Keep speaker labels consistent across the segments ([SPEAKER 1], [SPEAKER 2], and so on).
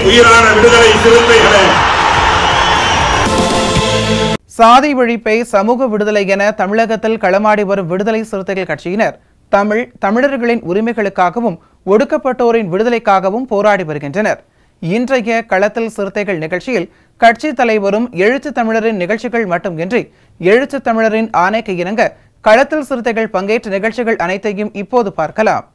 [SPEAKER 1] உயிரான விடுதலை சிறுத்தைகளே,
[SPEAKER 2] சாதி ஒழிப்பை சமூக விடுதலை என தமிழகத்தில் களமாடி வரும் விடுதலை சிறுத்தைகள் கட்சியினர் தமிழர்களின் உரிமைகளுக்காகவும் ஒடுக்கப்பட்டோரின் விடுதலைக்காகவும் போராடி வருகின்றனர். இன்றைய களத்தில் சிறுத்தைகள் நிகழ்ச்சியில் கட்சி தலைவரும் எழுத்து தமிழரின் நிகழ்ச்சிகள் மட்டுமின்றி எழுத்து தமிழரின் ஆணைக்கு இணங்க களத்தில் சிறுத்தைகள் பங்கேற்ற நிகழ்ச்சிகள் அனைத்தையும் இப்போது பார்க்கலாம்.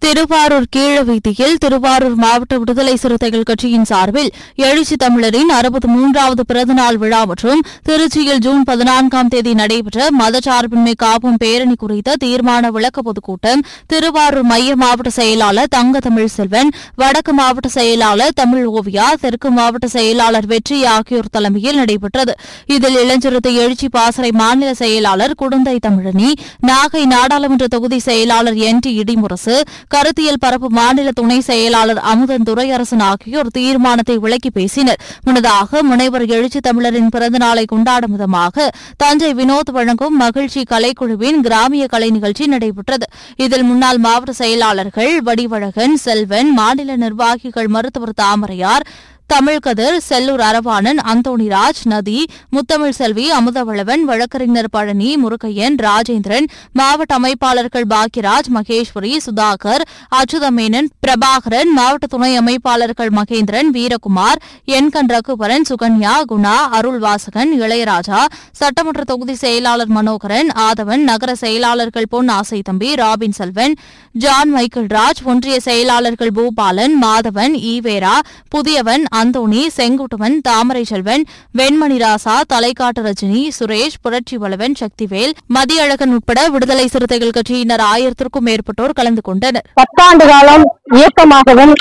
[SPEAKER 3] திருவாரூர் கீழவீதியில் திருவாரூர் மாவட்ட விடுதலை சிறுத்தைகள் கட்சியின் சார்பில் எழுச்சி தமிழரின் 63வது பிறந்தநாள் விழா மற்றும் திருச்சியில் ஜூன் 14ஆம் தேதி நடைபெற்ற மதச்சார்பின்மை காப்பும் பேரணி குறித்த தீர்மான விளக்க பொதுக்கூட்டம் திருவாரூர் மைய மாவட்ட செயலாளர் தங்க தமிழ் செல்வன், வடக்கு மாவட்ட செயலாளர் தமிழ் ஓவியா, தெற்கு மாவட்ட செயலாளர் வெற்றி ஆகியோர் தலைமையில் நடைபெற்றது. இதில் இளஞ்சிறுத்தை எழுச்சி பாசறை மாநில செயலாளர் குடந்தை தமிழனி, நாகை நாடாளுமன்ற தொகுதி செயலாளர் NT இடிமுரசு, கருத்தியல் பரப்பு மாநில துணை செயலாளர் அமுதன் துரையரசன் ஆகியோர் தீர்மானத்தை விளக்கி பேசினர். முன்னதாக முனைவர் எழுச்சி தமிழரின் பிறந்தநாளை கொண்டாடும் விதமாக தஞ்சை வினோத் வழங்கும் மகிழ்ச்சி கலைக்குழுவின் கிராமிய கலை நிகழ்ச்சி நடைபெற்றது. இதில் முன்னாள் மாவட்ட செயலாளர்கள் வடிவழகன், செல்வன், மாநில நிர்வாகிகள் மருத்துவர் தாமரையார், தமிழ்கதிர், செல்லூர் அரவாணன், அந்தோணிராஜ், நதி, முத்தமிழ் செல்வி, அமுதவளவன், வழக்கறிஞர் பழனி, முருகையன், ராஜேந்திரன், மாவட்ட அமைப்பாளர்கள் பாக்கியராஜ், மகேஸ்வரி, சுதாகர், அச்சுதமேனன், பிரபாகரன், மாவட்ட துணை அமைப்பாளர்கள் மகேந்திரன், வீரகுமார், என்கண் ரகுவரன், சுகன்யா, குணா, அருள்வாசகன், இளையராஜா, சட்டமன்ற தொகுதி செயலாளர் மனோகரன், ஆதவன், நகர செயலாளர்கள் பொன் ஆசை தம்பி, robin Selvan, John Michael Raj, ஒன்றிய செயலாளர்கள் பூபாலன், மாதவன், ஈவேரா, புதியவன், அந்தோணி, செங்குட்டுவன், தாமரை செல்வன், வெண்மணி ராசா, தலைக்காட்டு ரஜினி, சுரேஷ், புரட்சி வளவன், சக்திவேல், மதியழகன் உட்பட விடுதலை சிறுத்தைகள் கட்சியினர் 1000க்கும் மேற்பட்டோர் கலந்து கொண்டனர்.
[SPEAKER 4] 10 ஆண்டு காலம் இயக்கமாகவும்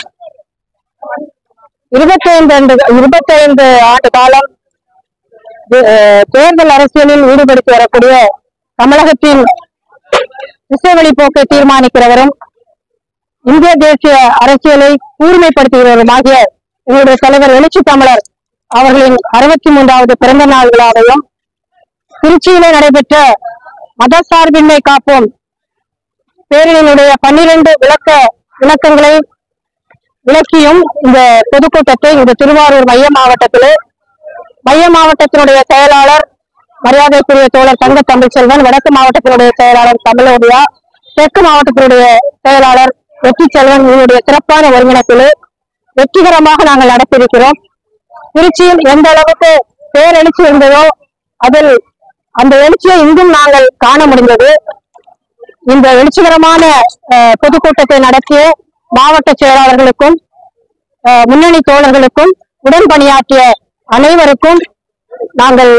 [SPEAKER 4] 25 ஆண்டு காலம் தேர்தல் அரசியலில் ஈடுபடுத்தி வரக்கூடிய தமிழகத்தின் திசைவழி போக்கை தீர்மானிக்கிறவரும் இந்திய தேசிய அரசியலை கூர்மைப்படுத்துகிறவருமாகிய எங்களுடைய தலைவர் எழுச்சி தமிழர் அவர்களின் 63வது பிறந்த நாள் விழாவையும் திருச்சியிலே நடைபெற்ற மதசார்பின்மை காப்போம் பேரணியினுடைய 12 விளக்கங்களை விளக்கியும் இந்த பொதுக்கூட்டத்தை இந்த திருவாரூர் மைய மாவட்டத்தினுடைய செயலாளர் மரியாதைக்குரிய தோழர் தங்க தமிழ் செல்வன், வடக்கு மாவட்டத்தினுடைய செயலாளர் தமிழ் ஓவியா, தெற்கு மாவட்டத்தினுடைய செயலாளர் வெற்றி செல்வன் இவருடைய சிறப்பான ஒருங்கிணைப்பில் வெற்றிகரமாக நாங்கள் நடத்தியிருக்கிறோம். திருச்சியில் எந்த அளவுக்கு பேரெழுச்சி இருந்ததோ அதில் அந்த எழுச்சியை இங்கும் நாங்கள் காண முடிந்தது. இந்த எழுச்சிகரமான பொதுக்கூட்டத்தை நடத்திய மாவட்ட செயலாளர்களுக்கும் முன்னணி தோழர்களுக்கும் உடன் பணியாற்றிய அனைவருக்கும் நாங்கள்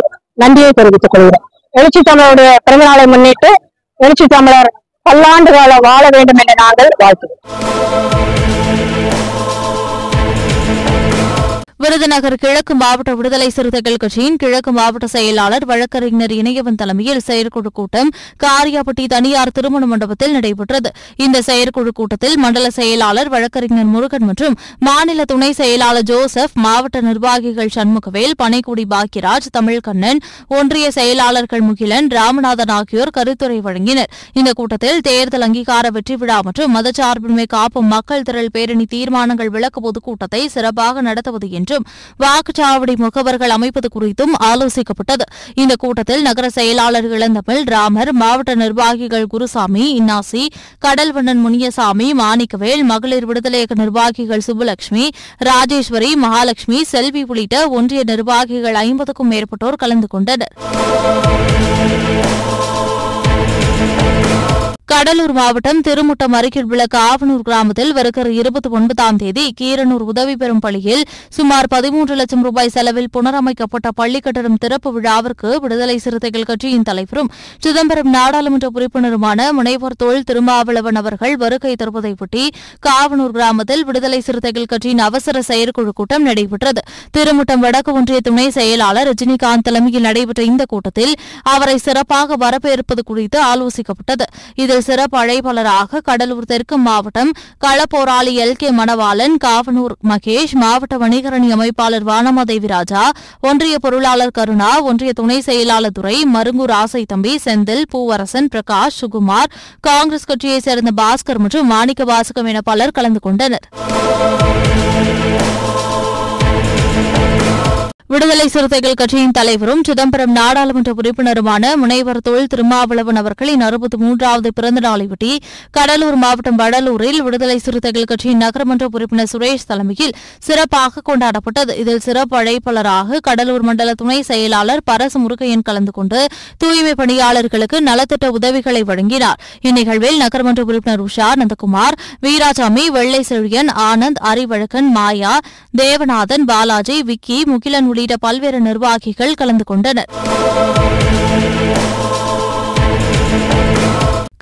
[SPEAKER 4] நன்றியை தெரிவித்துக் கொள்கிறோம். எழுச்சி தமிழருடைய பிறந்தநாளை முன்னிட்டு எழுச்சி தமிழர் பல்லாண்டு காலம் வாழ வேண்டும் என்று நாங்கள் வாழ்த்துகிறோம்.
[SPEAKER 3] விருதுநகர் கிழக்கு மாவட்ட விடுதலை சிறுத்தைகள் கட்சியின் கிழக்கு மாவட்ட செயலாளர் வழக்கறிஞர் இணையவன் தலைமையில் செயற்குழு கூட்டம் காரியாபட்டி தனியார் திருமண மண்டபத்தில் நடைபெற்றது. இந்த செயற்குழு கூட்டத்தில் மண்டல செயலாளர் வழக்கறிஞர் முருகன் மற்றும் மாநில துணை செயலாளர் ஜோசப், மாவட்ட நிர்வாகிகள் சண்முகவேல், பனைக்குடி பாக்கியராஜ், தமிழ்கண்ணன், ஒன்றிய செயலாளர்கள் முகிலன், ராமநாதன் ஆகியோர் கருத்துரை வழங்கினர். இந்த கூட்டத்தில் தேர்தல் அங்கீகார வெற்றி விழா மற்றும் மதச்சார்பின்மை காப்பும் மக்கள் திரள் பேரணி தீர்மானங்கள் விளக்க பொதுக்கூட்டத்தை சிறப்பாக நடத்துவது என்றும் வாக்குச்சாவடி முகவர்கள் அமைப்பது குறித்தும் ஆலோசிக்கப்பட்டது. இந்த கூட்டத்தில் நகர செயலாளர் இளந்தமிழ், ராமர், மாவட்ட நிர்வாகிகள் குருசாமி, இன்னாசி, கடல்வண்ணன், முனியசாமி, மாணிக்கவேல், மகளிர் விடுதலை நிர்வாகிகள் சுப்புலட்சுமி, ராஜேஸ்வரி, மகாலட்சுமி, செல்வி உள்ளிட்ட ஒன்றிய நிர்வாகிகள் 50க்கும் மேற்பட்டோர் கலந்து கொண்டனர். கடலூர் மாவட்டம் திருமுட்டம் அருகில் உள்ள காவனூர் கிராமத்தில் வருகிற 29ஆம் தேதி கீரனூர் உதவி பெறும் பள்ளியில் சுமார் 13 லட்சம் ரூபாய் செலவில் புனரமைக்கப்பட்ட பள்ளி கட்டடம் திறப்பு விழாவிற்கு விடுதலை சிறுத்தைகள் கட்சியின் தலைவரும் சிதம்பரம் நாடாளுமன்ற உறுப்பினருமான முனைவர் தொல் திருமாவளவன் அவர்கள் வருகை தருவதையொட்டி காவனூர் கிராமத்தில் விடுதலை சிறுத்தைகள் கட்சியின் அவசர செயற்குழு கூட்டம் நடைபெற்றது. திருமுட்டம் வடக்கு ஒன்றிய துணை செயலாளர் ரஜினிகாந்த் தலைமையில் நடைபெற்ற இந்த கூட்டத்தில் அவரை சிறப்பாக வரவேற்பது குறித்து ஆலோசிக்கப்பட்டது. இதில் சிறப்பு அழைப்பாளராக கடலூர் தெற்கு மாவட்டம் களப்போராளி LK மணவாளன், காவனூர் மகேஷ், மாவட்ட வணிகரணி அமைப்பாளர் வானமாதேவி ராஜா, ஒன்றிய பொருளாளர் கருணா, ஒன்றிய துணை செயலாளர் துரை, மருங்கூர் ஆசை தம்பி, செந்தில், பூவரசன், பிரகாஷ், சுகுமார், காங்கிரஸ் கட்சியைச் சேர்ந்த பாஸ்கர் மற்றும் மாணிக்க வாசகம் என பலர் கலந்து கொண்டனர். விடுதலை சிறுத்தைகள் கட்சியின் தலைவரும் சிதம்பரம் நாடாளுமன்ற உறுப்பினருமான முனைவர் தொல் திருமாவளவன் அவர்களின் 63வது பிறந்த நாளையொட்டி கடலூர் மாவட்டம் வடலூரில் விடுதலை சிறுத்தைகள் கட்சியின் நகரமன்ற உறுப்பினர் சுரேஷ் தலைமையில் சிறப்பாக கொண்டாடப்பட்டது. இதில் சிறப்பு அழைப்பாளராக கடலூர் மண்டல துணை செயலாளர் பரசு முருகையன் கலந்து கொண்டு தூய்மை பணியாளர்களுக்கு நலத்திட்ட உதவிகளை வழங்கினார். இந்நிகழ்வில் நகரமன்ற உறுப்பினர் உஷா, நந்தகுமார், வீராசாமி, வெள்ளை செழியன், ஆனந்த், அறிவழகன், மாயா, தேவநாதன், பாலாஜி, விக்கி, முகிலன் உள்ளிட்ட பல்வேறு நிர்வாகிகள் கலந்து கொண்டனர்.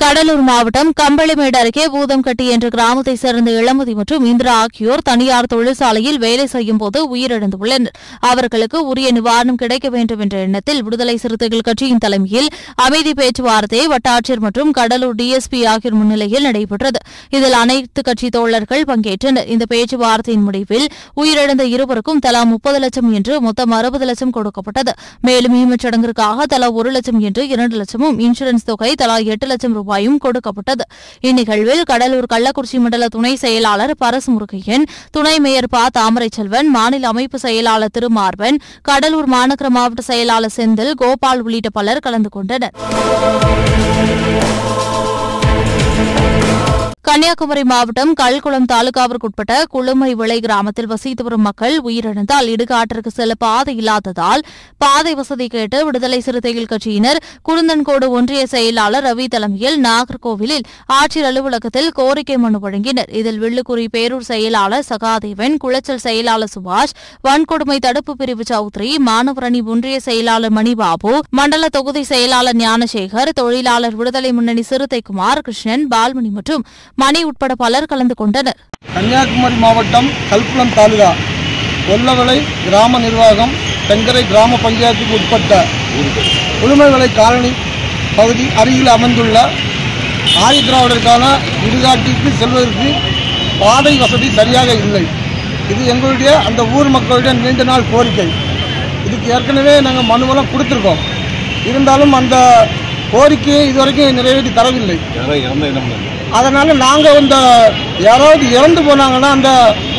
[SPEAKER 3] கடலூர் மாவட்டம் கம்பளிமேடு அருகே பூதம்கட்டி என்ற கிராமத்தைச் சேர்ந்த இளமதி மற்றும் இந்திரா ஆகியோர் தனியார் தொழிற்சாலையில் வேலை செய்யும் போது உயிரிழந்துள்ளனர். அவர்களுக்கு உரிய நிவாரணம் கிடைக்க வேண்டும் என்ற எண்ணத்தில் விடுதலை சிறுத்தைகள் கட்சியின் தலைமையில் அமைதி பேச்சுவார்த்தை வட்டாட்சியர் மற்றும் கடலூர் DSP ஆகியோர் முன்னிலையில் நடைபெற்றது. இதில் அனைத்து கட்சி தோழர்கள் பங்கேற்றனர். இந்த பேச்சுவார்த்தையின் முடிவில் உயிரிழந்த இருவருக்கும் தலா 30 லட்சம் என்று மொத்தம் 60 லட்சம் கொடுக்கப்பட்டது. மேலும் ஈமச்சடங்கிற்காக தலா 1 லட்சம் என்று 2 லட்சமும், இன்சூரன்ஸ் தொகை தலா 8 லட்சம் ரூபாயும் கொடுக்கப்பட்டது. இந்நிகழ்வில் கடலூர் கள்ளக்குறிச்சி மண்டல துணை செயலாளர் பரசு முருகையன், துணை மேயர் ப. தாமரை செல்வன், மாநில அமைப்பு செயலாளர் திருமார்வன், கடலூர் மாநகர மாவட்ட செயலாளர் செந்தில், கோபால் உள்ளிட்ட பலர் கலந்து கொண்டனர். கன்னியாகுமரி மாவட்டம் கல்குளம் தாலுகாவிற்குட்பட்ட குளுமை விளை கிராமத்தில் வசித்து வரும் மக்கள் உயிரிழந்தால் இடுகாட்டிற்கு செல்ல பாதை இல்லாததால் பாதை வசதி கேட்டு விடுதலை சிறுத்தைகள் கட்சியினர் குருந்தன்கோடு ஒன்றிய செயலாளர் ரவி தலைமையில் நாகர்கோவிலில் ஆட்சியர் அலுவலகத்தில் கோரிக்கை மனு வழங்கினர். இதில் வில்லுக்குறி பேரூர் செயலாளர் சகாதேவன், குளச்சல் செயலாளர் சுபாஷ், வன்கொடுமை தடுப்பு பிரிவு சௌத்ரி, மாணவரணி ஒன்றிய செயலாளர் மணிபாபு, மண்டல தொகுதி செயலாளர் ஞானசேகர், தொழிலாளர் விடுதலை முன்னணி சிறுத்தைக்குமார், கிருஷ்ணன், பால்மணி மற்றும் மணி உட்பட பலர் கலந்து கொண்டனர்.
[SPEAKER 5] கன்னியாகுமரி மாவட்டம் கல்குளம் தாலுகா கொல்லவிளை கிராம நிர்வாகம் தெங்கரை கிராம பஞ்சாயத்துக்கு உட்பட்ட குளுமைவிளை காலனி பகுதி அருகில் அமைந்துள்ள ஆதிதிராவிடருக்கான இடுகாட்டிற்கு செல்வதற்கு பாதை வசதி சரியாக இல்லை. இது எங்களுடைய அந்த ஊர் மக்களுடைய நீண்ட நாள் கோரிக்கை. இதுக்கு ஏற்கனவே நாங்கள் மனுவெல்லாம் கொடுத்துருக்கோம். இருந்தாலும் அந்த கோரிக்கையை இதுவரைக்கும் நிறைவேற்றி தரவில்லை. அதனால நாங்கள் இந்த யாராவது இறந்து போனாங்கன்னா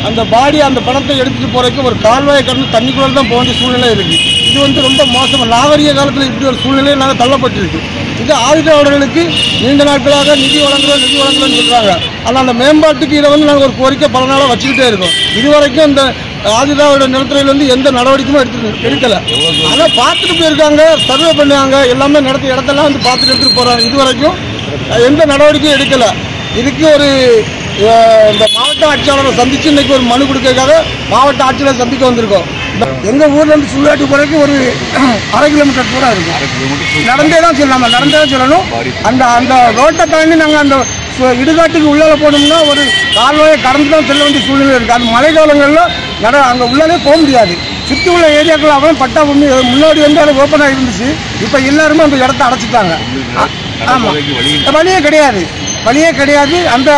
[SPEAKER 5] அந்த பாடி அந்த பணத்தை எடுத்துகிட்டு போறதுக்கு ஒரு கால்வாயை கடந்து தண்ணிக்குள்ள தான் போக வேண்டிய சூழ்நிலை இருக்கு. இது ரொம்ப மோசம். நாகரிக காலத்தில் இப்படி ஒரு சூழ்நிலையை நாங்கள் தள்ளப்பட்டிருக்கு. இது ஆதிதிராவிடர்களுக்கு நீண்ட நாட்களாக நிதி வழங்குறோம்னு சொல்றாங்க. ஆனால் அந்த மேம்பாட்டுக்கு இதை நாங்கள் ஒரு கோரிக்கை பல நாளாக வச்சுக்கிட்டே இருக்கோம். இதுவரைக்கும் இந்த ஆதிதிராவிட நிலத்துறையில எந்த நடவடிக்கையும் எடுக்கல. ஆனால் பார்த்துட்டு போயிருக்காங்க, சர்வே பண்ணுவாங்க, எல்லாமே நடத்த இடத்தெல்லாம் பார்த்துட்டு எடுத்துட்டு போறாங்க. இதுவரைக்கும் எந்த நடவடிக்கையும் எடுக்கல. இதுக்கு ஒரு இந்த மாவட்ட ஆட்சியாளரை சந்திச்சு இன்னைக்கு ஒரு மனு கொடுக்கறதுக்காக மாவட்ட ஆட்சியாளரை சந்திக்க வந்திருக்கோம். எங்க ஊர்ல இருந்து சுள்ளாட்டி போறதுக்கு ஒரு 1/2 கிலோமீட்டர் கூட இருக்கும். நடந்தே தான் சொல்லணும். அந்த ரோட்டை தாண்டி நாங்கள் அந்த இடுகாட்டுக்கு உள்ளால போனோம்னா ஒரு கால்வாயை கடந்து தான் செல்ல வேண்டிய சூழ்நிலை இருக்கு. அது மழை காலங்களில் அங்கே உள்ளாலே போக முடியாது. சுற்றி உள்ள ஏரியாக்கள் அவன் பட்டா பூமி முன்னாடி வந்து அது ஓப்பனாக இருந்துச்சு. இப்போ எல்லாருமே அந்த இடத்த அடைச்சிட்டாங்க. ஆமாம், வழியே கிடையாது. அந்த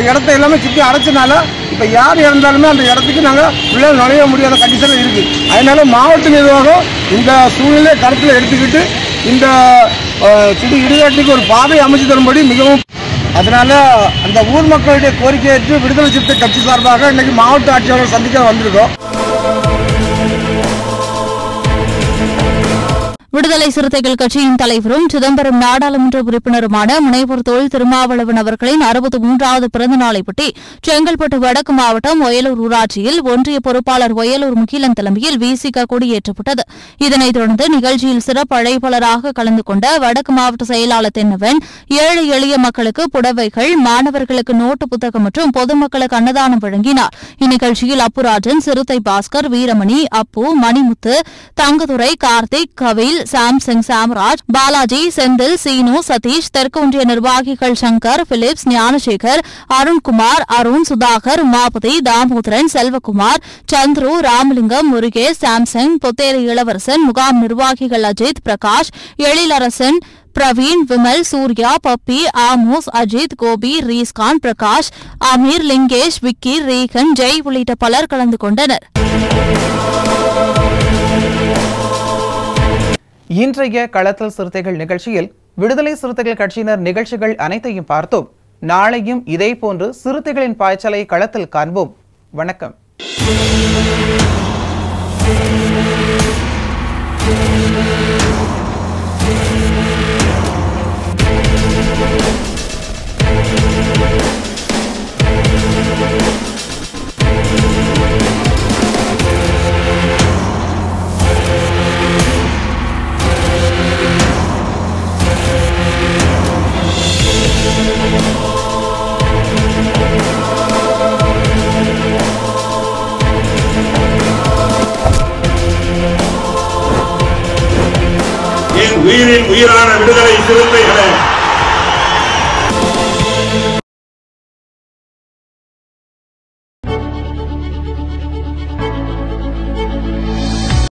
[SPEAKER 5] இடத்த எல்லாமே சுற்றி அடைச்சனால இப்போ யார் இறந்தாலுமே அந்த இடத்துக்கு நாங்கள் உள்ளே நுழைய முடியாத கண்டிஷனில் இருக்குது. அதனால மாவட்ட நிர்வாகம் இந்த சூழ்நிலையை கருத்தில் எடுத்துக்கிட்டு இந்த இடுகாட்டுக்கு ஒரு பாதை அமைச்சு தரும்படி மிகவும், அதனால அந்த ஊர் மக்களுடைய கோரிக்கையேற்று விடுதலை சிறுத்தை கட்சி சார்பாக இன்னைக்கு மாவட்ட ஆட்சியாளர் சந்திக்க வந்திருக்கோம்.
[SPEAKER 3] விடுதலை சிறுத்தைகள் கட்சியின் தலைவரும் சிதம்பரம் நாடாளுமன்ற உறுப்பினருமான முனைவர் தொல் திருமாவளவன் அவர்களின் 63வது பிறந்த நாளையொட்டி செங்கல்பட்டு வடக்கு மாவட்டம் ஒயலூர் ஊராட்சியில் ஒன்றிய பொறுப்பாளர் ஒயலூர் முகிலன் தலைமையில் விசிக கொடியேற்றப்பட்டது. இதனைத் தொடர்ந்து நிகழ்ச்சியில் சிறப்பு அழைப்பாளராக கலந்து கொண்ட வடக்கு மாவட்ட செயலாளர் தென்னவன் ஏழை எளிய மக்களுக்கு புடவைகள், மாணவர்களுக்கு நோட்டு புத்தகம் மற்றும் பொதுமக்களுக்கு அன்னதானம் வழங்கினார். இந்நிகழ்ச்சியில் அப்புராஜன், சிறுத்தை பாஸ்கர், வீரமணி, அப்பு, மணிமுத்து, தங்கதுரை, கார்த்திக், கவில், சாம்சங், சாம்ராஜ், பாலாஜி, செந்தில், சீனு, சதீஷ், தெற்கு ஒன்றிய நிர்வாகிகள் சங்கர், பிலிப்ஸ், ஞானசேகர், அருண்குமார், அருண், சுதாகர், உமாபதி, தாமோதரன், செல்வகுமார், சந்துரு, ராமலிங்கம், முருகேஷ், சாம்சங், பொத்தேரி இளவரசன், முகாம் நிர்வாகிகள் அஜித், பிரகாஷ், எழிலரசன், பிரவீன், விமல், சூர்யா, பப்பி, ஆமோஸ், அஜித், கோபி, ரீஸ்கான், பிரகாஷ், அமீர், லிங்கேஷ், விக்கி, ரீகன், ஜெய் உள்ளிட்ட பலர் கலந்து கொண்டனர்.
[SPEAKER 2] இன்றைய களத்தல் சிறுத்தைகள் நிகழ்ச்சியில் விடுதலை சிறுத்தைகள் கட்சியினர் நிகழ்ச்சிகள் அனைத்தையும் பார்த்தோம். நாளையும் இதேபோன்று சிறுத்தைகளின் பாய்ச்சலை களத்தில் காண்போம். வணக்கம்.
[SPEAKER 1] உயிரின் உயிரான விடுதலை சிறுத்தைகளே,